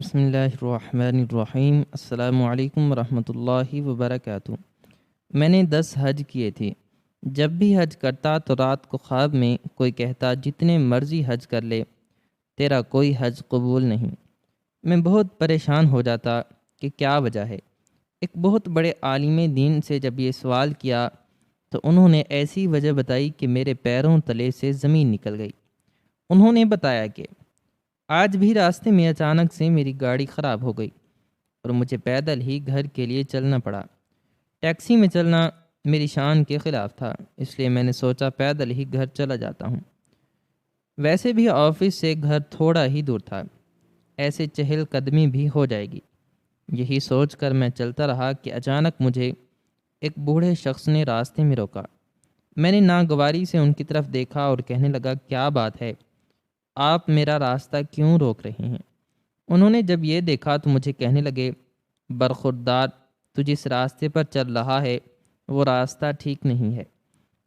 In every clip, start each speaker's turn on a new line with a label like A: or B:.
A: بسم اللہ الرحمن الرحیم۔ السلام علیکم ورحمۃ اللہ وبرکاتہ۔ میں نے 10 حج کیے تھے۔ جب بھی حج کرتا تو رات کو خواب میں کوئی کہتا جتنے مرضی حج کر لے، تیرا کوئی حج قبول نہیں۔ میں بہت پریشان ہو جاتا کہ کیا وجہ ہے۔ ایک بہت بڑے عالم دین سے جب یہ سوال کیا تو انہوں نے ایسی وجہ بتائی کہ میرے پیروں تلے سے زمین نکل گئی۔ انہوں نے بتایا کہ آج بھی راستے میں اچانک سے میری گاڑی خراب ہو گئی اور مجھے پیدل ہی گھر کے لیے چلنا پڑا۔ ٹیکسی میں چلنا میری شان کے خلاف تھا، اس لیے میں نے سوچا پیدل ہی گھر چلا جاتا ہوں۔ ویسے بھی آفس سے گھر تھوڑا ہی دور تھا، ایسے چہل قدمی بھی ہو جائے گی۔ یہی سوچ کر میں چلتا رہا کہ اچانک مجھے ایک بوڑھے شخص نے راستے میں روکا۔ میں نے ناگواری سے ان کی طرف دیکھا اور کہنے لگا، کیا بات ہے، آپ میرا راستہ کیوں روک رہے ہیں؟ انہوں نے جب یہ دیکھا تو مجھے کہنے لگے، برخوردار، تو جس راستے پر چل رہا ہے وہ راستہ ٹھیک نہیں ہے۔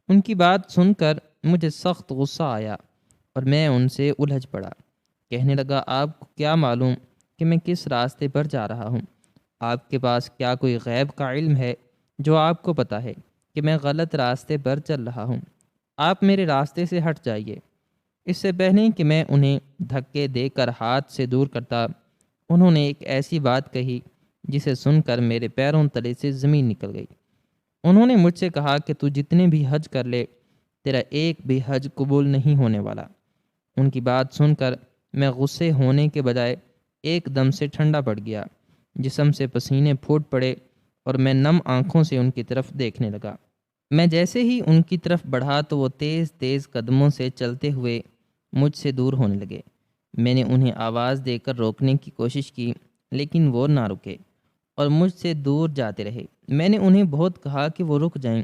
A: ان کی بات سن کر مجھے سخت غصہ آیا اور میں ان سے الجھ پڑا۔ کہنے لگا، آپ کو کیا معلوم کہ میں کس راستے پر جا رہا ہوں؟ آپ کے پاس کیا کوئی غیب کا علم ہے جو آپ کو پتہ ہے کہ میں غلط راستے پر چل رہا ہوں؟ آپ میرے راستے سے ہٹ جائیے۔ اس سے پہلے کہ میں انہیں دھکے دے کر ہاتھ سے دور کرتا، انہوں نے ایک ایسی بات کہی جسے سن کر میرے پیروں تلے سے زمین نکل گئی۔ انہوں نے مجھ سے کہا کہ تو جتنے بھی حج کر لے، تیرا ایک بھی حج قبول نہیں ہونے والا۔ ان کی بات سن کر میں غصے ہونے کے بجائے ایک دم سے ٹھنڈا پڑ گیا، جسم سے پسینے پھوٹ پڑے اور میں نم آنکھوں سے ان کی طرف دیکھنے لگا۔ میں جیسے ہی ان کی طرف بڑھا تو وہ تیز تیز قدموں سے چلتے ہوئے مجھ سے دور ہونے لگے۔ میں نے انہیں آواز دے کر روکنے کی کوشش کی، لیکن وہ نہ رکے اور مجھ سے دور جاتے رہے۔ میں نے انہیں بہت کہا کہ وہ رک جائیں،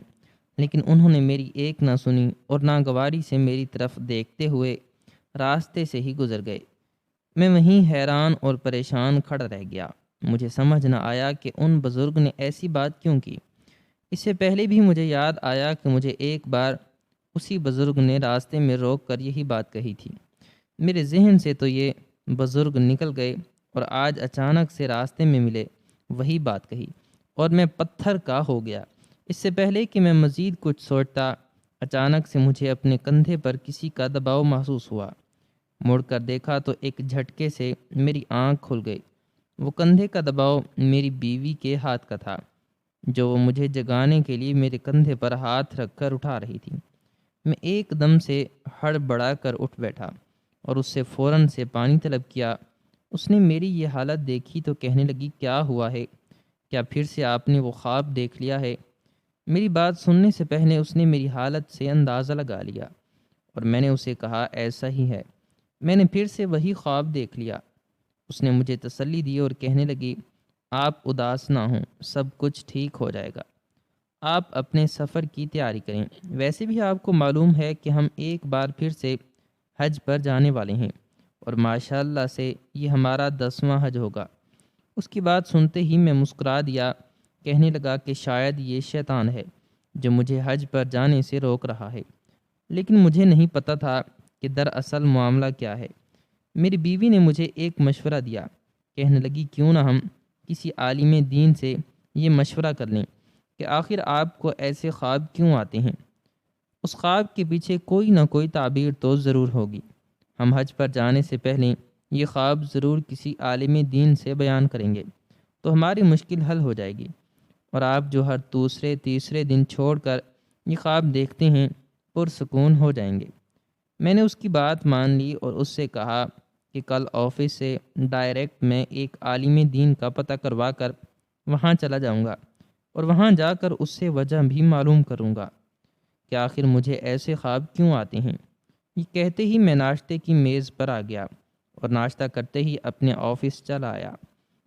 A: لیکن انہوں نے میری ایک نہ سنی اور ناگواری سے میری طرف دیکھتے ہوئے راستے سے ہی گزر گئے۔ میں وہیں حیران اور پریشان کھڑا رہ گیا۔ مجھے سمجھ نہ آیا کہ ان بزرگ نے ایسی بات کیوں کی۔ اس سے پہلے بھی مجھے یاد آیا کہ مجھے ایک بار اسی بزرگ نے راستے میں روک کر یہی بات کہی تھی۔ میرے ذہن سے تو یہ بزرگ نکل گئے اور آج اچانک سے راستے میں ملے، وہی بات کہی اور میں پتھر کا ہو گیا۔ اس سے پہلے کہ میں مزید کچھ سوچتا، اچانک سے مجھے اپنے کندھے پر کسی کا دباؤ محسوس ہوا۔ مڑ کر دیکھا تو ایک جھٹکے سے میری آنکھ کھل گئی۔ وہ کندھے کا دباؤ میری بیوی کے ہاتھ کا تھا، جو وہ مجھے جگانے کے لیے میرے کندھے پر ہاتھ رکھ کر اٹھا رہی تھی۔ میں ایک دم سے ہڑبڑا کر اٹھ بیٹھا اور اس سے فوراً سے پانی طلب کیا۔ اس نے میری یہ حالت دیکھی تو کہنے لگی، کیا ہوا ہے؟ کیا پھر سے آپ نے وہ خواب دیکھ لیا ہے؟ میری بات سننے سے پہلے اس نے میری حالت سے اندازہ لگا لیا اور میں نے اسے کہا، ایسا ہی ہے، میں نے پھر سے وہی خواب دیکھ لیا۔ اس نے مجھے تسلی دی اور کہنے لگی، آپ اداس نہ ہوں، سب کچھ ٹھیک ہو جائے گا۔ آپ اپنے سفر کی تیاری کریں۔ ویسے بھی آپ کو معلوم ہے کہ ہم ایک بار پھر سے حج پر جانے والے ہیں اور ماشاءاللہ سے یہ ہمارا 10واں حج ہوگا۔ اس کی بات سنتے ہی میں مسکرا دیا، کہنے لگا کہ شاید یہ شیطان ہے جو مجھے حج پر جانے سے روک رہا ہے، لیکن مجھے نہیں پتہ تھا کہ دراصل معاملہ کیا ہے۔ میری بیوی نے مجھے ایک مشورہ دیا، کہنے لگی، کیوں نہ ہم کسی عالم دین سے یہ مشورہ کر لیں کہ آخر آپ کو ایسے خواب کیوں آتے ہیں؟ اس خواب کے پیچھے کوئی نہ کوئی تعبیر تو ضرور ہوگی۔ ہم حج پر جانے سے پہلے یہ خواب ضرور کسی عالم دین سے بیان کریں گے تو ہماری مشکل حل ہو جائے گی، اور آپ جو ہر دوسرے تیسرے دن چھوڑ کر یہ خواب دیکھتے ہیں پرسکون ہو جائیں گے۔ میں نے اس کی بات مان لی اور اس سے کہا کہ کل آفس سے ڈائریکٹ میں ایک عالم دین کا پتہ کروا کر وہاں چلا جاؤں گا اور وہاں جا کر اس سے وجہ بھی معلوم کروں گا کہ آخر مجھے ایسے خواب کیوں آتے ہیں۔ یہ کہتے ہی میں ناشتے کی میز پر آ گیا اور ناشتہ کرتے ہی اپنے آفس چلا آیا۔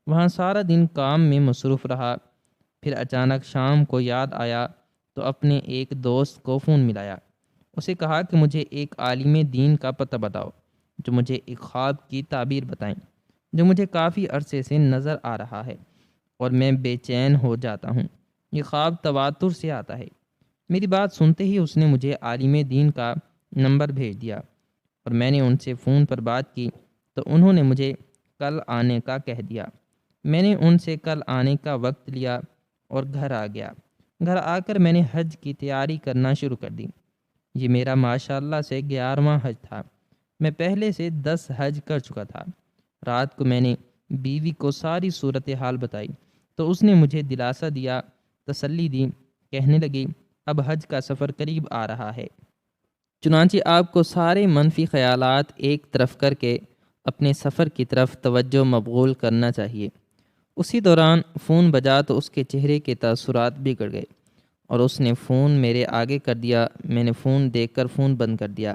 A: وہاں سارا دن کام میں مصروف رہا۔ پھر اچانک شام کو یاد آیا تو اپنے ایک دوست کو فون ملایا۔ اسے کہا کہ مجھے ایک عالم دین کا پتہ بتاؤ جو مجھے ایک خواب کی تعبیر بتائیں جو مجھے کافی عرصے سے نظر آ رہا ہے اور میں بے چین ہو جاتا ہوں۔ یہ خواب تواتر سے آتا ہے۔ میری بات سنتے ہی اس نے مجھے عالم دین کا نمبر بھیج دیا اور میں نے ان سے فون پر بات کی تو انہوں نے مجھے کل آنے کا کہہ دیا۔ میں نے ان سے کل آنے کا وقت لیا اور گھر آ گیا۔ گھر آ کر میں نے حج کی تیاری کرنا شروع کر دی۔ یہ میرا ماشاءاللہ سے 11واں حج تھا۔ میں پہلے سے 10 حج کر چکا تھا۔ رات کو میں نے بیوی کو ساری صورتحال بتائی تو اس نے مجھے دلاسا دیا، تسلی دی، کہنے لگی اب حج کا سفر قریب آ رہا ہے، چنانچہ آپ کو سارے منفی خیالات ایک طرف کر کے اپنے سفر کی طرف توجہ مبذول کرنا چاہیے۔ اسی دوران فون بجا تو اس کے چہرے کے تاثرات بگڑ گئے اور اس نے فون میرے آگے کر دیا۔ میں نے فون دیکھ کر فون بند کر دیا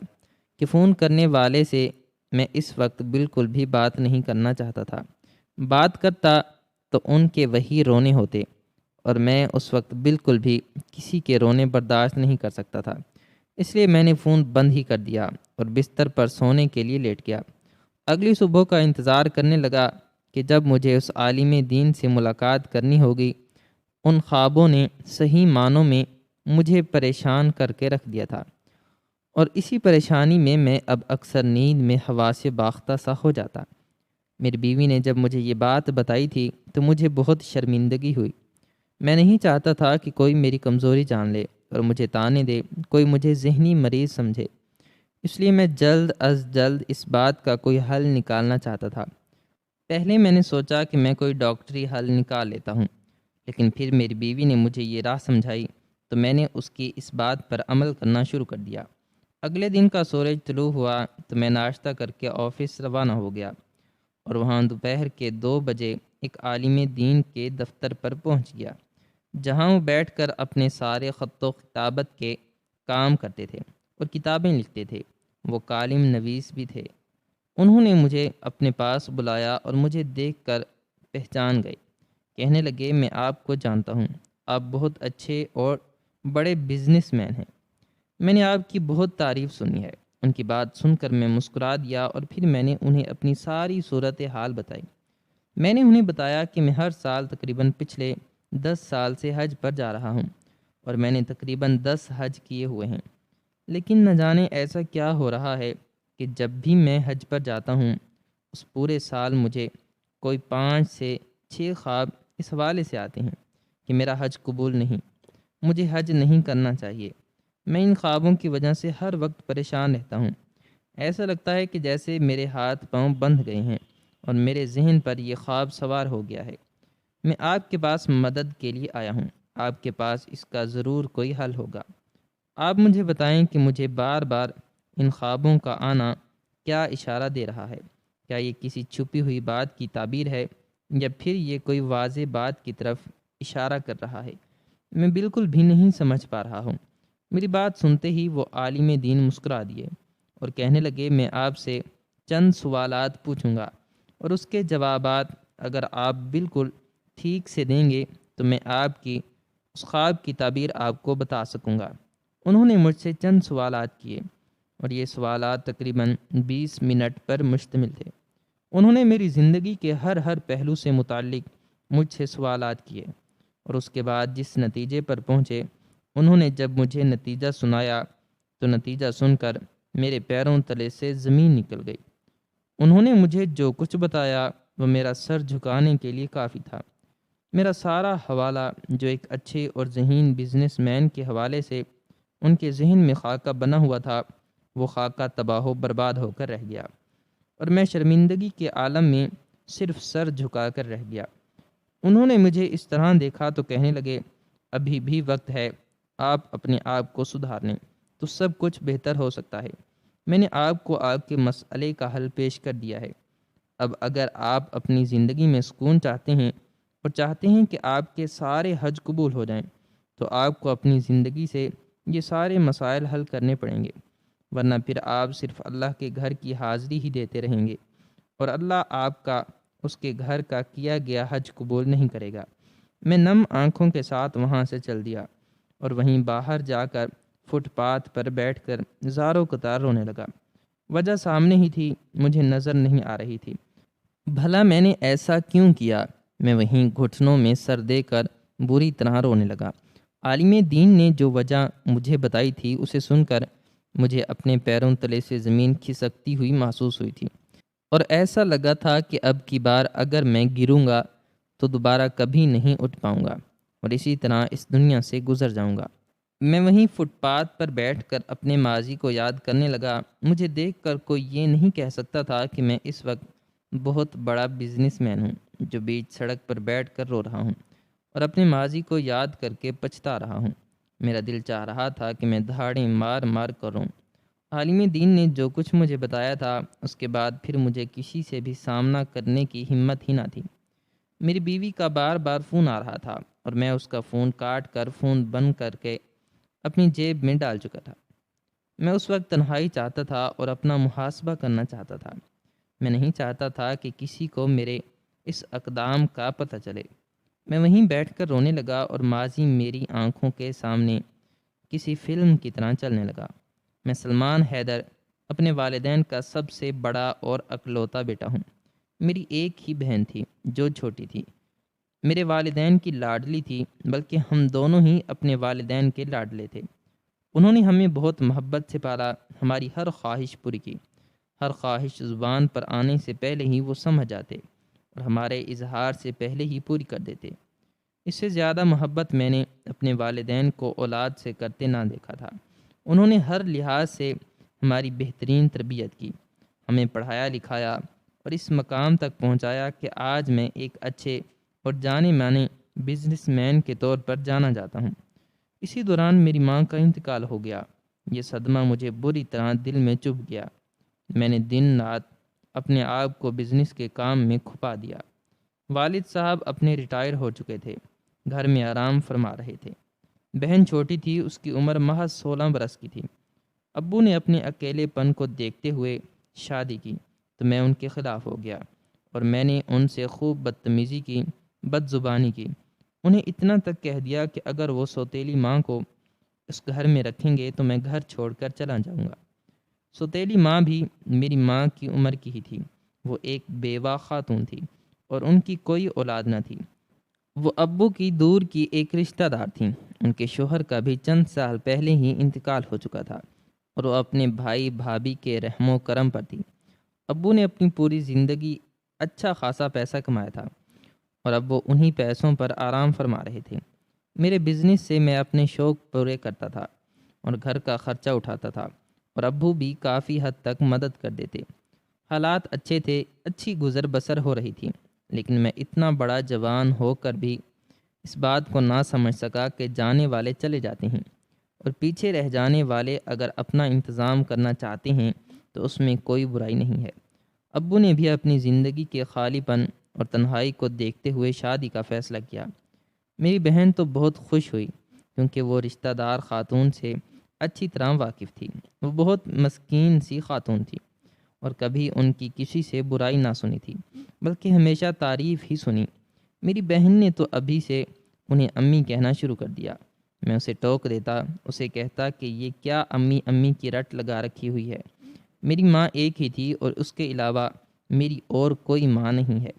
A: کہ فون کرنے والے سے میں اس وقت بالکل بھی بات نہیں کرنا چاہتا تھا۔ بات کرتا تو ان کے وہی رونے ہوتے اور میں اس وقت بالکل بھی کسی کے رونے برداشت نہیں کر سکتا تھا۔ اس لیے میں نے فون بند ہی کر دیا اور بستر پر سونے کے لیے لیٹ گیا۔ اگلی صبح کا انتظار کرنے لگا کہ جب مجھے اس عالم دین سے ملاقات کرنی ہوگی۔ ان خوابوں نے صحیح معنوں میں مجھے پریشان کر کے رکھ دیا تھا، اور اسی پریشانی میں میں اب اکثر نیند میں حواس باختہ سا ہو جاتا۔ میری بیوی نے جب مجھے یہ بات بتائی تھی تو مجھے بہت شرمندگی ہوئی۔ میں نہیں چاہتا تھا کہ کوئی میری کمزوری جان لے اور مجھے طعنے دے، کوئی مجھے ذہنی مریض سمجھے۔ اس لیے میں جلد از جلد اس بات کا کوئی حل نکالنا چاہتا تھا۔ پہلے میں نے سوچا کہ میں کوئی ڈاکٹری حل نکال لیتا ہوں، لیکن پھر میری بیوی نے مجھے یہ راہ سمجھائی تو میں نے اس کی اس بات پر عمل کرنا شروع کر دیا۔ اگلے دن کا سورج طلوع ہوا تو میں ناشتہ کر کے آفس روانہ ہو گیا اور وہاں دوپہر کے 2 بجے ایک عالم دین کے دفتر پر پہنچ گیا، جہاں وہ بیٹھ کر اپنے سارے خط و خطابت کے کام کرتے تھے اور کتابیں لکھتے تھے۔ وہ کالم نویس بھی تھے۔ انہوں نے مجھے اپنے پاس بلایا اور مجھے دیکھ کر پہچان گئے۔ کہنے لگے میں آپ کو جانتا ہوں، آپ بہت اچھے اور بڑے بزنس مین ہیں۔ میں نے آپ کی بہت تعریف سنی ہے۔ ان کی بات سن کر میں مسکرا دیا اور پھر میں نے انہیں اپنی ساری صورتحال بتائی۔ میں نے انہیں بتایا کہ میں ہر سال تقریباً پچھلے 10 سال سے حج پر جا رہا ہوں اور میں نے تقریباً 10 حج کیے ہوئے ہیں، لیکن نہ جانے ایسا کیا ہو رہا ہے کہ جب بھی میں حج پر جاتا ہوں اس پورے سال مجھے کوئی 5 سے 6 خواب اس حوالے سے آتے ہیں کہ میرا حج قبول نہیں، مجھے حج نہیں کرنا چاہیے۔ میں ان خوابوں کی وجہ سے ہر وقت پریشان رہتا ہوں۔ ایسا لگتا ہے کہ جیسے میرے ہاتھ پاؤں بندھ گئے ہیں اور میرے ذہن پر یہ خواب سوار ہو گیا ہے۔ میں آپ کے پاس مدد کے لیے آیا ہوں، آپ کے پاس اس کا ضرور کوئی حل ہوگا۔ آپ مجھے بتائیں کہ مجھے بار بار ان خوابوں کا آنا کیا اشارہ دے رہا ہے؟ کیا یہ کسی چھپی ہوئی بات کی تعبیر ہے یا پھر یہ کوئی واضح بات کی طرف اشارہ کر رہا ہے؟ میں بالکل بھی نہیں سمجھ پا رہا ہوں۔ میری بات سنتے ہی وہ عالم دین مسکرا دیے اور کہنے لگے میں آپ سے چند سوالات پوچھوں گا اور اس کے جوابات اگر آپ بالکل ٹھیک سے دیں گے تو میں آپ کی اس خواب کی تعبیر آپ کو بتا سکوں گا۔ انہوں نے مجھ سے چند سوالات کیے اور یہ سوالات تقریباً 20 منٹ پر مشتمل تھے۔ انہوں نے میری زندگی کے ہر پہلو سے متعلق مجھ سے سوالات کیے اور اس کے بعد جس نتیجے پر پہنچے، انہوں نے جب مجھے نتیجہ سنایا تو نتیجہ سن کر میرے پیروں تلے سے زمین نکل گئی۔ انہوں نے مجھے جو کچھ بتایا وہ میرا سر جھکانے کے لیے کافی تھا۔ میرا سارا حوالہ جو ایک اچھے اور ذہین بزنس مین کے حوالے سے ان کے ذہن میں خاکہ بنا ہوا تھا، وہ خاکہ تباہ و برباد ہو کر رہ گیا اور میں شرمندگی کے عالم میں صرف سر جھکا کر رہ گیا۔ انہوں نے مجھے اس طرح دیکھا تو کہنے لگے ابھی بھی وقت ہے، آپ اپنے آپ کو سدھار لیں تو سب کچھ بہتر ہو سکتا ہے۔ میں نے آپ کو آپ کے مسئلے کا حل پیش کر دیا ہے۔ اب اگر آپ اپنی زندگی میں سکون چاہتے ہیں اور چاہتے ہیں کہ آپ کے سارے حج قبول ہو جائیں تو آپ کو اپنی زندگی سے یہ سارے مسائل حل کرنے پڑیں گے، ورنہ پھر آپ صرف اللہ کے گھر کی حاضری ہی دیتے رہیں گے اور اللہ آپ کا اس کے گھر کا کیا گیا حج قبول نہیں کرے گا۔ میں نم آنکھوں کے ساتھ وہاں سے چل دیا اور وہیں باہر جا کر فٹ پاتھ پر بیٹھ کر زاروں قطار رونے لگا۔ وجہ سامنے ہی تھی، مجھے نظر نہیں آ رہی تھی۔ بھلا میں نے ایسا کیوں کیا؟ میں وہیں گھٹنوں میں سر دے کر بری طرح رونے لگا۔ عالم دین نے جو وجہ مجھے بتائی تھی اسے سن کر مجھے اپنے پیروں تلے سے زمین کھسکتی ہوئی محسوس ہوئی تھی۔ اور ایسا لگا تھا کہ اب کی بار اگر میں گروں گا تو دوبارہ کبھی نہیں اٹھ پاؤں گا اور اسی طرح اس دنیا سے گزر جاؤں گا۔ میں وہیں فٹ پاتھ پر بیٹھ کر اپنے ماضی کو یاد کرنے لگا۔ مجھے دیکھ کر کوئی یہ نہیں کہہ سکتا تھا کہ میں اس وقت بہت بڑا بزنس مین ہوں جو بیچ سڑک پر بیٹھ کر رو رہا ہوں اور اپنے ماضی کو یاد کر کے پچھتا رہا ہوں۔ میرا دل چاہ رہا تھا کہ میں دہاڑیں مار مار کر روں۔ عالم دین نے جو کچھ مجھے بتایا تھا اس کے بعد پھر مجھے کسی سے بھی سامنا کرنے کی ہمت ہی نہ تھی۔ میری بیوی کا بار بار فون آ رہا تھا اور میں اس کا فون کاٹ کر فون بند کر کے اپنی جیب میں ڈال چکا تھا۔ میں اس وقت تنہائی چاہتا تھا اور اپنا محاسبہ کرنا چاہتا تھا۔ میں نہیں چاہتا تھا کہ کسی کو میرے اس اقدام کا پتہ چلے۔ میں وہیں بیٹھ کر رونے لگا اور ماضی میری آنکھوں کے سامنے کسی فلم کی طرح چلنے لگا۔ میں سلمان حیدر، اپنے والدین کا سب سے بڑا اور اکلوتا بیٹا ہوں۔ میری ایک ہی بہن تھی جو چھوٹی تھی۔ میرے والدین کی لاڈلی تھی، بلکہ ہم دونوں ہی اپنے والدین کے لاڈلے تھے۔ انہوں نے ہمیں بہت محبت سے پالا، ہماری ہر خواہش پوری کی۔ ہر خواہش زبان پر آنے سے پہلے ہی وہ سمجھ جاتے اور ہمارے اظہار سے پہلے ہی پوری کر دیتے۔ اس سے زیادہ محبت میں نے اپنے والدین کو اولاد سے کرتے نہ دیکھا تھا۔ انہوں نے ہر لحاظ سے ہماری بہترین تربیت کی، ہمیں پڑھایا لکھایا اور اس مقام تک پہنچایا کہ آج میں ایک اچھے اور جانے مانے بزنس مین کے طور پر جانا جاتا ہوں۔ اسی دوران میری ماں کا انتقال ہو گیا۔ یہ صدمہ مجھے بری طرح دل میں چبھ گیا۔ میں نے دن رات اپنے آپ کو بزنس کے کام میں کھپا دیا۔ والد صاحب اپنے ریٹائر ہو چکے تھے، گھر میں آرام فرما رہے تھے۔ بہن چھوٹی تھی، اس کی عمر محض 16 برس کی تھی۔ ابو نے اپنے اکیلے پن کو دیکھتے ہوئے شادی کی تو میں ان کے خلاف ہو گیا اور میں نے ان سے خوب بدتمیزی کی، بد زبانی کی۔ انہیں اتنا تک کہہ دیا کہ اگر وہ سوتیلی ماں کو اس گھر میں رکھیں گے تو میں گھر چھوڑ کر چلا جاؤں گا۔ سوتیلی ماں بھی میری ماں کی عمر کی ہی تھی۔ وہ ایک بیوہ خاتون تھی اور ان کی کوئی اولاد نہ تھی۔ وہ ابو کی دور کی ایک رشتہ دار تھیں۔ ان کے شوہر کا بھی چند سال پہلے ہی انتقال ہو چکا تھا اور وہ اپنے بھائی بھابھی کے رحم و کرم پر تھی۔ ابو نے اپنی پوری زندگی اچھا خاصا پیسہ کمایا تھا اور اب وہ انہی پیسوں پر آرام فرما رہے تھے۔ میرے بزنس سے میں اپنے شوق پورے کرتا تھا اور گھر کا خرچہ اٹھاتا تھا اور ابو بھی کافی حد تک مدد کر دیتے۔ حالات اچھے تھے، اچھی گزر بسر ہو رہی تھی، لیکن میں اتنا بڑا جوان ہو کر بھی اس بات کو نہ سمجھ سکا کہ جانے والے چلے جاتے ہیں اور پیچھے رہ جانے والے اگر اپنا انتظام کرنا چاہتے ہیں تو اس میں کوئی برائی نہیں ہے۔ ابو نے بھی اپنی زندگی کے خالی پن اور تنہائی کو دیکھتے ہوئے شادی کا فیصلہ کیا۔ میری بہن تو بہت خوش ہوئی کیونکہ وہ رشتہ دار خاتون سے اچھی طرح واقف تھی۔ وہ بہت مسکین سی خاتون تھی اور کبھی ان کی کسی سے برائی نہ سنی تھی، بلکہ ہمیشہ تعریف ہی سنی۔ میری بہن نے تو ابھی سے انہیں امی کہنا شروع کر دیا۔ میں اسے ٹوک دیتا، اسے کہتا کہ یہ کیا امی امی کی رٹ لگا رکھی ہوئی ہے۔ میری ماں ایک ہی تھی اور اس کے علاوہ میری اور کوئی ماں نہیں ہے۔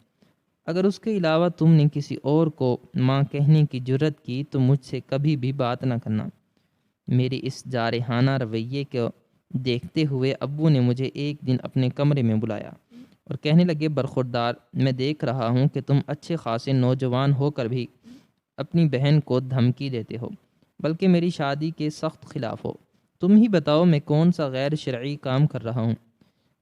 A: اگر اس کے علاوہ تم نے کسی اور کو ماں کہنے کی جرت کی تو مجھ سے کبھی بھی بات نہ کرنا۔ میرے اس جارحانہ رویے کو دیکھتے ہوئے ابو نے مجھے ایک دن اپنے کمرے میں بلایا اور کہنے لگے، برخوردار، میں دیکھ رہا ہوں کہ تم اچھے خاصے نوجوان ہو کر بھی اپنی بہن کو دھمکی دیتے ہو، بلکہ میری شادی کے سخت خلاف ہو۔ تم ہی بتاؤ میں کون سا غیر شرعی کام کر رہا ہوں؟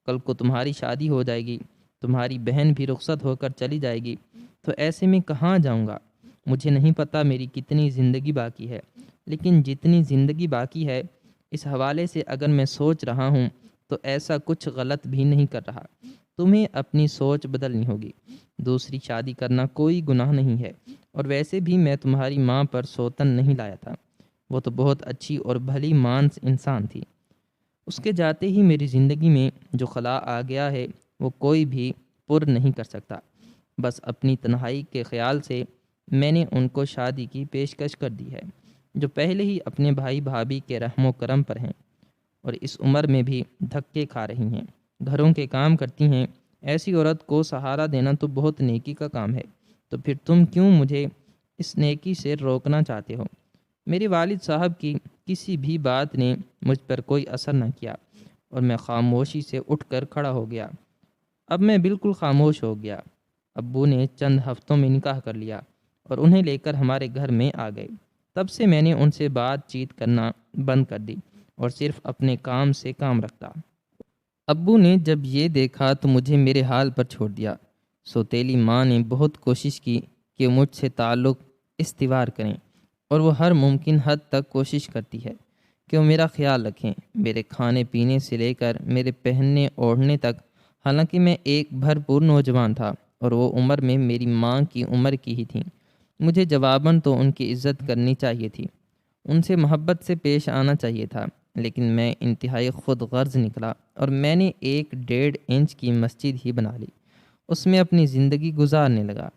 A: کل کو تمہاری شادی ہو جائے گی، تمہاری بہن بھی رخصت ہو کر چلی جائے گی، تو ایسے میں کہاں جاؤں گا؟ مجھے نہیں پتہ میری کتنی زندگی باقی ہے، لیکن جتنی زندگی باقی ہے اس حوالے سے اگر میں سوچ رہا ہوں تو ایسا کچھ غلط بھی نہیں کر رہا۔ تمہیں اپنی سوچ بدلنی ہوگی۔ دوسری شادی کرنا کوئی گناہ نہیں ہے، اور ویسے بھی میں تمہاری ماں پر سوتن نہیں لایا تھا۔ وہ تو بہت اچھی اور بھلی مانس انسان تھی۔ اس کے جاتے ہی میری زندگی میں جو خلا آ گیا ہے وہ کوئی بھی پر نہیں کر سکتا۔ بس اپنی تنہائی کے خیال سے میں نے ان کو شادی کی پیشکش کر دی ہے، جو پہلے ہی اپنے بھائی بھابھی کے رحم و کرم پر ہیں اور اس عمر میں بھی دھکے کھا رہی ہیں، گھروں کے کام کرتی ہیں۔ ایسی عورت کو سہارا دینا تو بہت نیکی کا کام ہے، تو پھر تم کیوں مجھے اس نیکی سے روکنا چاہتے ہو؟ میرے والد صاحب کی کسی بھی بات نے مجھ پر کوئی اثر نہ کیا اور میں خاموشی سے اٹھ کر کھڑا ہو گیا۔ اب میں بالکل خاموش ہو گیا۔ ابو نے چند ہفتوں میں نکاح کر لیا اور انہیں لے کر ہمارے گھر میں آ گئے۔ تب سے میں نے ان سے بات چیت کرنا بند کر دی اور صرف اپنے کام سے کام رکھتا۔ ابو نے جب یہ دیکھا تو مجھے میرے حال پر چھوڑ دیا۔ سوتیلی ماں نے بہت کوشش کی کہ مجھ سے تعلق استوار کریں، اور وہ ہر ممکن حد تک کوشش کرتی ہے کہ وہ میرا خیال رکھیں، میرے کھانے پینے سے لے کر میرے پہننے اوڑھنے تک۔ حالانکہ میں ایک بھرپور نوجوان تھا اور وہ عمر میں میری ماں کی عمر کی ہی تھیں۔ مجھے جواباً تو ان کی عزت کرنی چاہیے تھی، ان سے محبت سے پیش آنا چاہیے تھا، لیکن میں انتہائی خود غرض نکلا اور میں نے 1.5 انچ کی مسجد ہی بنا لی، اس میں اپنی زندگی گزارنے لگا۔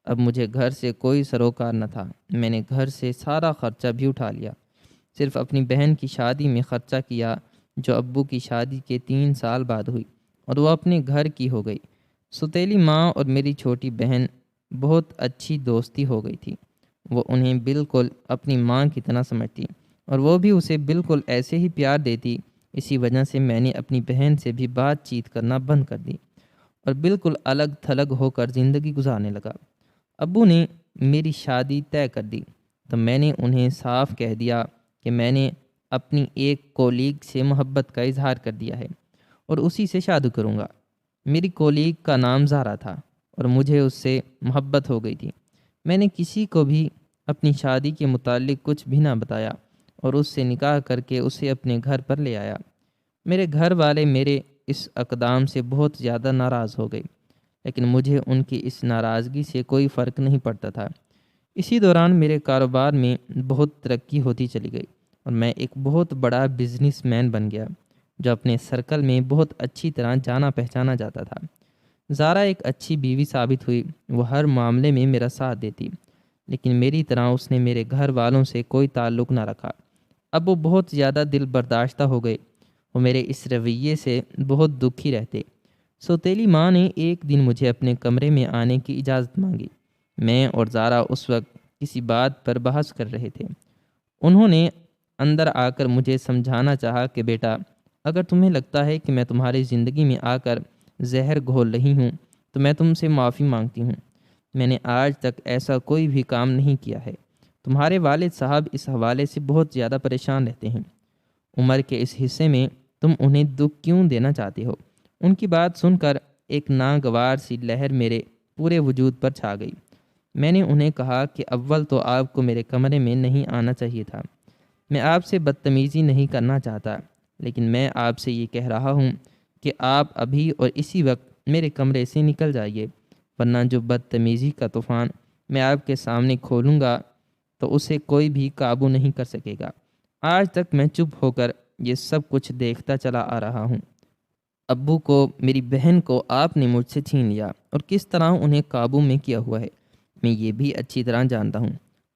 A: اب مجھے گھر سے کوئی سروکار نہ تھا، میں نے گھر سے سارا خرچہ بھی اٹھا لیا، صرف اپنی بہن کی شادی میں خرچہ کیا جو ابو کی شادی کے 3 سال بعد ہوئی اور وہ اپنے گھر کی ہو گئی۔ ستیلی ماں اور میری چھوٹی بہن بہت اچھی دوستی ہو گئی تھی، وہ انہیں بالکل اپنی ماں کی طرح سمجھتی اور وہ بھی اسے بالکل ایسے ہی پیار دیتی۔ اسی وجہ سے میں نے اپنی بہن سے بھی بات چیت کرنا بند کر دی اور بالکل الگ تھلگ ہو کر زندگی گزارنے لگا۔ ابو نے میری شادی طے کر دی تو میں نے انہیں صاف کہہ دیا کہ میں نے اپنی ایک کولیگ سے محبت کا اظہار کر دیا ہے اور اسی سے شادی کروں گا۔ میری کولیگ کا نام زارا تھا اور مجھے اس سے محبت ہو گئی تھی۔ میں نے کسی کو بھی اپنی شادی کے متعلق کچھ بھی نہ بتایا اور اس سے نکاح کر کے اسے اپنے گھر پر لے آیا۔ میرے گھر والے میرے اس اقدام سے بہت زیادہ ناراض ہو گئے، لیکن مجھے ان کی اس ناراضگی سے کوئی فرق نہیں پڑتا تھا۔ اسی دوران میرے کاروبار میں بہت ترقی ہوتی چلی گئی اور میں ایک بہت بڑا بزنس مین بن گیا جو اپنے سرکل میں بہت اچھی طرح جانا پہچانا جاتا تھا۔ زارا ایک اچھی بیوی ثابت ہوئی، وہ ہر معاملے میں میرا ساتھ دیتی، لیکن میری طرح اس نے میرے گھر والوں سے کوئی تعلق نہ رکھا۔ اب وہ بہت زیادہ دل برداشتہ ہو گئے، وہ میرے اس رویے سے بہت دکھی رہتے۔ سوتیلی ماں نے ایک دن مجھے اپنے کمرے میں آنے کی اجازت مانگی۔ میں اور زارا اس وقت کسی بات پر بحث کر رہے تھے۔ انہوں نے اندر آ کر مجھے سمجھانا چاہا کہ بیٹا، اگر تمہیں لگتا ہے کہ میں تمہاری زندگی میں آ کر زہر گھول رہی ہوں تو میں تم سے معافی مانگتی ہوں۔ میں نے آج تک ایسا کوئی بھی کام نہیں کیا ہے۔ تمہارے والد صاحب اس حوالے سے بہت زیادہ پریشان رہتے ہیں۔ عمر کے اس حصے میں تم انہیں دکھ کیوں دینا چاہتے ہو؟ ان کی بات سن کر ایک ناگوار سی لہر میرے پورے وجود پر چھا گئی۔ میں نے انہیں کہا کہ اول تو آپ کو میرے کمرے میں نہیں آنا چاہیے تھا۔ میں آپ سے بدتمیزی نہیں کرنا چاہتا، لیکن میں آپ سے یہ کہہ رہا ہوں کہ آپ ابھی اور اسی وقت میرے کمرے سے نکل جائیے، ورنہ جو بدتمیزی کا طوفان میں آپ کے سامنے کھولوں گا تو اسے کوئی بھی قابو نہیں کر سکے گا۔ آج تک میں چپ ہو کر یہ سب کچھ دیکھتا چلا آ رہا ہوں۔ ابو کو، میری بہن کو آپ نے مجھ سے چھین لیا اور کس طرح انہیں قابو میں کیا ہوا ہے میں یہ بھی اچھی طرح جانتا ہوں۔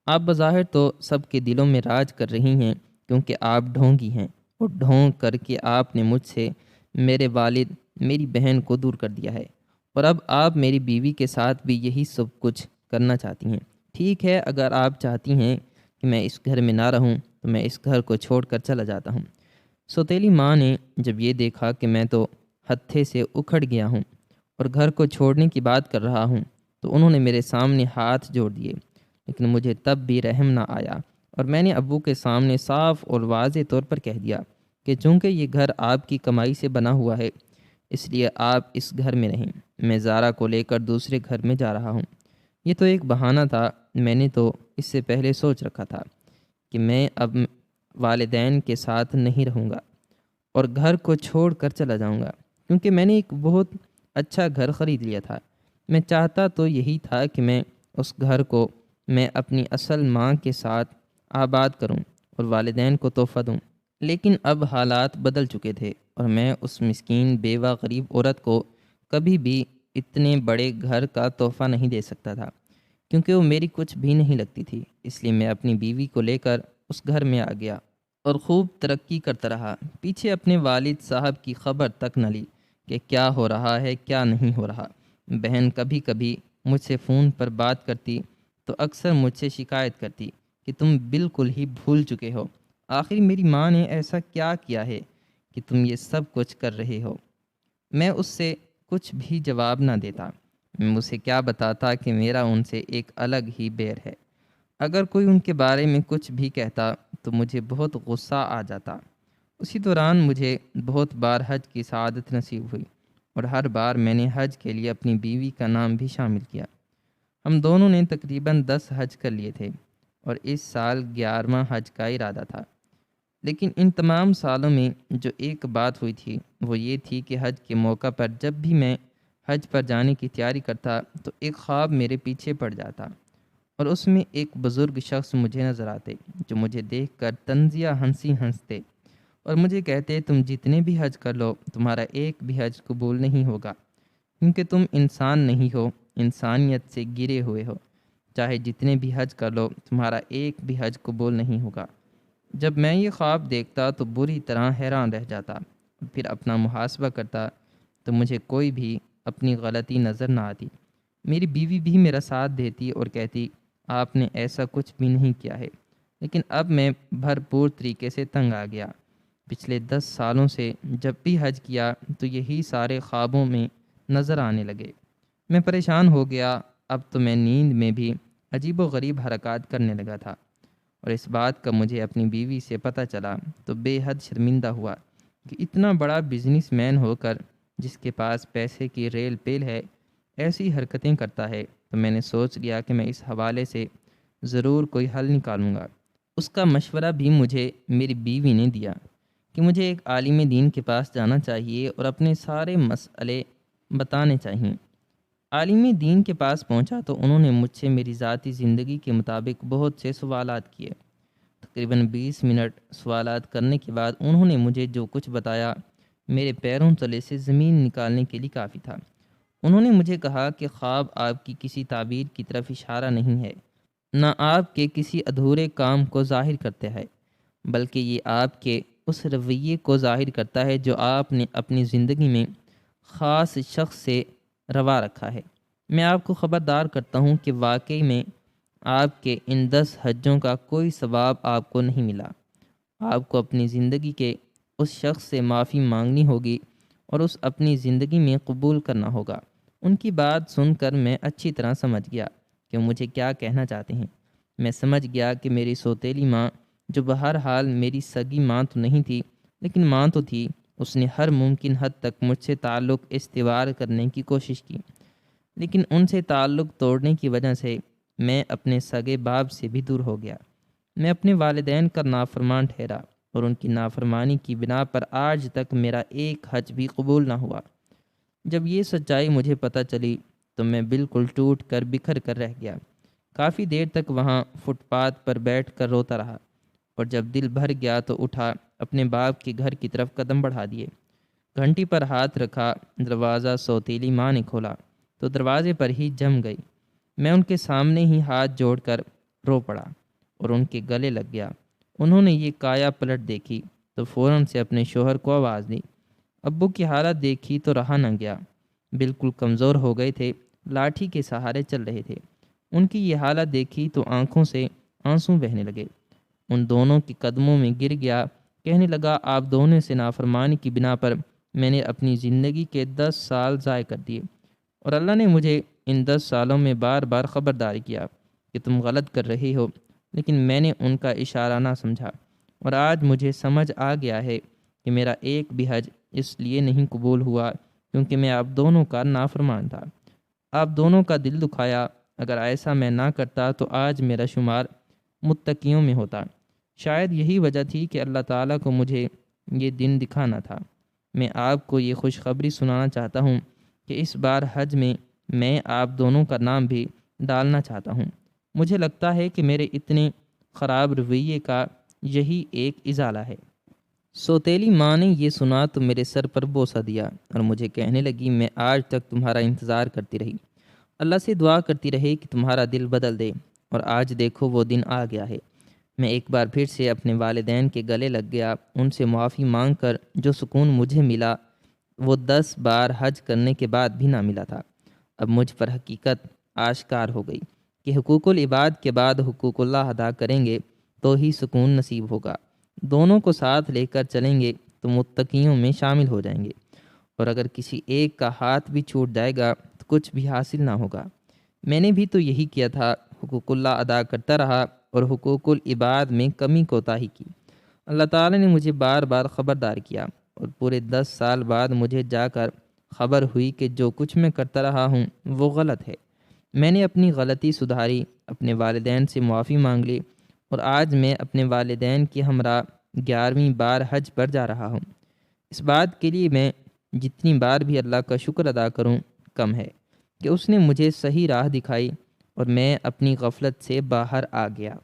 A: آپ بظاہر تو سب کے دلوں میں راج کر رہی ہیں کیونکہ آپ ڈھونگی ہیں، اور ڈھونگ کر کے آپ نے مجھ سے، میرے والد، میری بہن کو دور کر دیا ہے، اور اب آپ میری بیوی کے ساتھ بھی یہی سب کچھ کرنا چاہتی ہیں۔ ٹھیک ہے، اگر آپ چاہتی ہیں کہ میں اس گھر میں نہ رہوں تو میں اس گھر کو چھوڑ کر چلا جاتا ہوں۔ سوتیلی ماں نے جب یہ دیکھا کہ میں تو ہتھے سے اکھڑ گیا ہوں اور گھر کو چھوڑنے کی بات کر رہا ہوں تو انہوں نے میرے سامنے ہاتھ جوڑ دیے، لیکن مجھے تب بھی رحم نہ آیا اور میں نے ابو کے سامنے صاف اور واضح طور پر کہہ دیا کہ چونکہ یہ گھر آپ کی کمائی سے بنا ہوا ہے اس لیے آپ اس گھر میں رہیں، میں زارا کو لے کر دوسرے گھر میں جا رہا ہوں۔ یہ تو ایک بہانہ تھا، میں نے تو اس سے پہلے سوچ رکھا تھا کہ میں اب والدین کے ساتھ نہیں رہوں گا اور گھر کو چھوڑ کر چلا جاؤں گا، کیونکہ میں نے ایک بہت اچھا گھر خرید لیا تھا۔ میں چاہتا تو یہی تھا کہ میں اس گھر کو میں اپنی اصل ماں کے ساتھ آباد کروں اور والدین کو تحفہ دوں، لیکن اب حالات بدل چکے تھے اور میں اس مسکین بیوہ غریب عورت کو کبھی بھی اتنے بڑے گھر کا تحفہ نہیں دے سکتا تھا، کیونکہ وہ میری کچھ بھی نہیں لگتی تھی۔ اس لیے میں اپنی بیوی کو لے کر اس گھر میں آ گیا اور خوب ترقی کرتا رہا، پیچھے اپنے والد صاحب کی خبر تک نہ لی کہ کیا ہو رہا ہے کیا نہیں ہو رہا۔ بہن کبھی کبھی مجھ سے فون پر بات کرتی تو اکثر مجھ سے شکایت کرتی کہ تم بالکل ہی بھول چکے ہو، آخر میری ماں نے ایسا کیا کیا ہے کہ تم یہ سب کچھ کر رہے ہو۔ میں اس سے کچھ بھی جواب نہ دیتا۔ میں اسے کیا بتاتا کہ میرا ان سے ایک الگ ہی بیر ہے۔ اگر کوئی ان کے بارے میں کچھ بھی کہتا تو مجھے بہت غصہ آ جاتا۔ اسی دوران مجھے بہت بار حج کی سعادت نصیب ہوئی، اور ہر بار میں نے حج کے لیے اپنی بیوی کا نام بھی شامل کیا۔ ہم دونوں نے تقریباً 10 حج کر لیے تھے، اور اس سال 11واں حج کا ارادہ تھا۔ لیکن ان تمام سالوں میں جو ایک بات ہوئی تھی وہ یہ تھی کہ حج کے موقع پر جب بھی میں حج پر جانے کی تیاری کرتا تو ایک خواب میرے پیچھے پڑ جاتا، اور اس میں ایک بزرگ شخص مجھے نظر آتے جو مجھے دیکھ کر طنزیہ ہنستے اور مجھے کہتے، تم جتنے بھی حج کر لو تمہارا ایک بھی حج قبول نہیں ہوگا، کیونکہ تم انسان نہیں ہو، انسانیت سے گرے ہوئے ہو۔ چاہے جتنے بھی حج کر لو تمہارا ایک بھی حج قبول نہیں ہوگا۔ جب میں یہ خواب دیکھتا تو بری طرح حیران رہ جاتا، پھر اپنا محاسبہ کرتا تو مجھے کوئی بھی اپنی غلطی نظر نہ آتی۔ میری بیوی بھی میرا ساتھ دیتی اور کہتی، آپ نے ایسا کچھ بھی نہیں کیا ہے۔ لیکن اب میں بھرپور طریقے سے تنگ آ گیا۔ پچھلے 10 سالوں سے جب بھی حج کیا تو یہی سارے خوابوں میں نظر آنے لگے۔ میں پریشان ہو گیا۔ اب تو میں نیند میں بھی عجیب و غریب حرکات کرنے لگا تھا، اور اس بات کا مجھے اپنی بیوی سے پتہ چلا تو بے حد شرمندہ ہوا کہ اتنا بڑا بزنس مین ہو کر جس کے پاس پیسے کی ریل پیل ہے ایسی حرکتیں کرتا ہے۔ تو میں نے سوچ لیا کہ میں اس حوالے سے ضرور کوئی حل نکالوں گا۔ اس کا مشورہ بھی مجھے میری بیوی نے دیا کہ مجھے ایک عالم دین کے پاس جانا چاہیے اور اپنے سارے مسئلے بتانے چاہئیں۔ عالم دین کے پاس پہنچا تو انہوں نے مجھ سے میری ذاتی زندگی کے مطابق بہت سے سوالات کیے۔ تقریباً 20 منٹ سوالات کرنے کے بعد انہوں نے مجھے جو کچھ بتایا میرے پیروں تلے سے زمین نکالنے کے لیے کافی تھا۔ انہوں نے مجھے کہا کہ خواب آپ کی کسی تعبیر کی طرف اشارہ نہیں ہے، نہ آپ کے کسی ادھورے کام کو ظاہر کرتے ہے، بلکہ یہ آپ کے اس رویے کو ظاہر کرتا ہے جو آپ نے اپنی زندگی میں خاص شخص سے روا رکھا ہے۔ میں آپ کو خبردار کرتا ہوں کہ واقعی میں آپ کے ان 10 حجوں کا کوئی ثواب آپ کو نہیں ملا۔ آپ کو اپنی زندگی کے اس شخص سے معافی مانگنی ہوگی اور اس اپنی زندگی میں قبول کرنا ہوگا۔ ان کی بات سن کر میں اچھی طرح سمجھ گیا کہ مجھے کیا کہنا چاہتے ہیں۔ میں سمجھ گیا کہ میری سوتیلی ماں، جو بہرحال میری سگی ماں تو نہیں تھی لیکن ماں تو تھی، اس نے ہر ممکن حد تک مجھ سے تعلق استوار کرنے کی کوشش کی، لیکن ان سے تعلق توڑنے کی وجہ سے میں اپنے سگے باپ سے بھی دور ہو گیا۔ میں اپنے والدین کا نافرمان ٹھہرا، اور ان کی نافرمانی کی بنا پر آج تک میرا ایک حج بھی قبول نہ ہوا۔ جب یہ سچائی مجھے پتہ چلی تو میں بالکل ٹوٹ کر بکھر کر رہ گیا۔ کافی دیر تک وہاں فٹ پاتھ پر بیٹھ کر روتا رہا، اور جب دل بھر گیا تو اٹھا اپنے باپ کے گھر کی طرف قدم بڑھا دیے۔ گھنٹی پر ہاتھ رکھا، دروازہ سوتیلی ماں نے کھولا تو دروازے پر ہی جم گئی۔ میں ان کے سامنے ہی ہاتھ جوڑ کر رو پڑا اور ان کے گلے لگ گیا۔ انہوں نے یہ کایا پلٹ دیکھی تو فوراً سے اپنے شوہر کو آواز دی۔ ابو کی حالت دیکھی تو رہا نہ گیا، بالکل کمزور ہو گئے تھے، لاٹھی کے سہارے چل رہے تھے۔ ان کی یہ حالت دیکھی تو آنکھوں سے آنسو بہنے لگے۔ ان دونوں کے قدموں میں گر گیا، کہنے لگا، آپ دونوں سے نافرمانی کی بنا پر میں نے اپنی زندگی کے 10 سال ضائع کر دیے، اور اللہ نے مجھے ان 10 سالوں میں بار بار خبردار کیا کہ تم غلط کر رہے ہو، لیکن میں نے ان کا اشارہ نہ سمجھا، اور آج مجھے سمجھ آ گیا ہے کہ میرا ایک بھی حج اس لیے نہیں قبول ہوا کیونکہ میں آپ دونوں کا نافرمان تھا۔ آپ دونوں کا دل دکھایا۔ اگر ایسا میں نہ کرتا تو آج میرا شمار متقیوں میں ہوتا۔ شاید یہی وجہ تھی کہ اللہ تعالیٰ کو مجھے یہ دن دکھانا تھا۔ میں آپ کو یہ خوشخبری سنانا چاہتا ہوں کہ اس بار حج میں آپ دونوں کا نام بھی ڈالنا چاہتا ہوں۔ مجھے لگتا ہے کہ میرے اتنے خراب رویے کا یہی ایک ازالہ ہے۔ سوتیلی ماں نے یہ سنا تو میرے سر پر بوسہ دیا اور مجھے کہنے لگی، میں آج تک تمہارا انتظار کرتی رہی، اللہ سے دعا کرتی رہی کہ تمہارا دل بدل دے، اور آج دیکھو وہ دن آ گیا ہے۔ میں ایک بار پھر سے اپنے والدین کے گلے لگ گیا۔ ان سے معافی مانگ کر جو سکون مجھے ملا وہ 10 بار حج کرنے کے بعد بھی نہ ملا تھا۔ اب مجھ پر حقیقت آشکار ہو گئی کہ حقوق العباد کے بعد حقوق اللہ ادا کریں گے تو ہی سکون نصیب ہوگا۔ دونوں کو ساتھ لے کر چلیں گے تو متقیوں میں شامل ہو جائیں گے، اور اگر کسی ایک کا ہاتھ بھی چھوٹ جائے گا تو کچھ بھی حاصل نہ ہوگا۔ میں نے بھی تو یہی کیا تھا، حقوق اللہ ادا کرتا رہا اور حقوق العباد میں کمی کوتاہی کی۔ اللہ تعالی نے مجھے بار بار خبردار کیا، اور پورے 10 سال بعد مجھے جا کر خبر ہوئی کہ جو کچھ میں کرتا رہا ہوں وہ غلط ہے۔ میں نے اپنی غلطی سدھاری، اپنے والدین سے معافی مانگ لی، اور آج میں اپنے والدین کے ہمراہ 11ویں بار حج پر جا رہا ہوں۔ اس بات کے لیے میں جتنی بار بھی اللہ کا شکر ادا کروں کم ہے کہ اس نے مجھے صحیح راہ دکھائی اور میں اپنی غفلت سے باہر آ گیا۔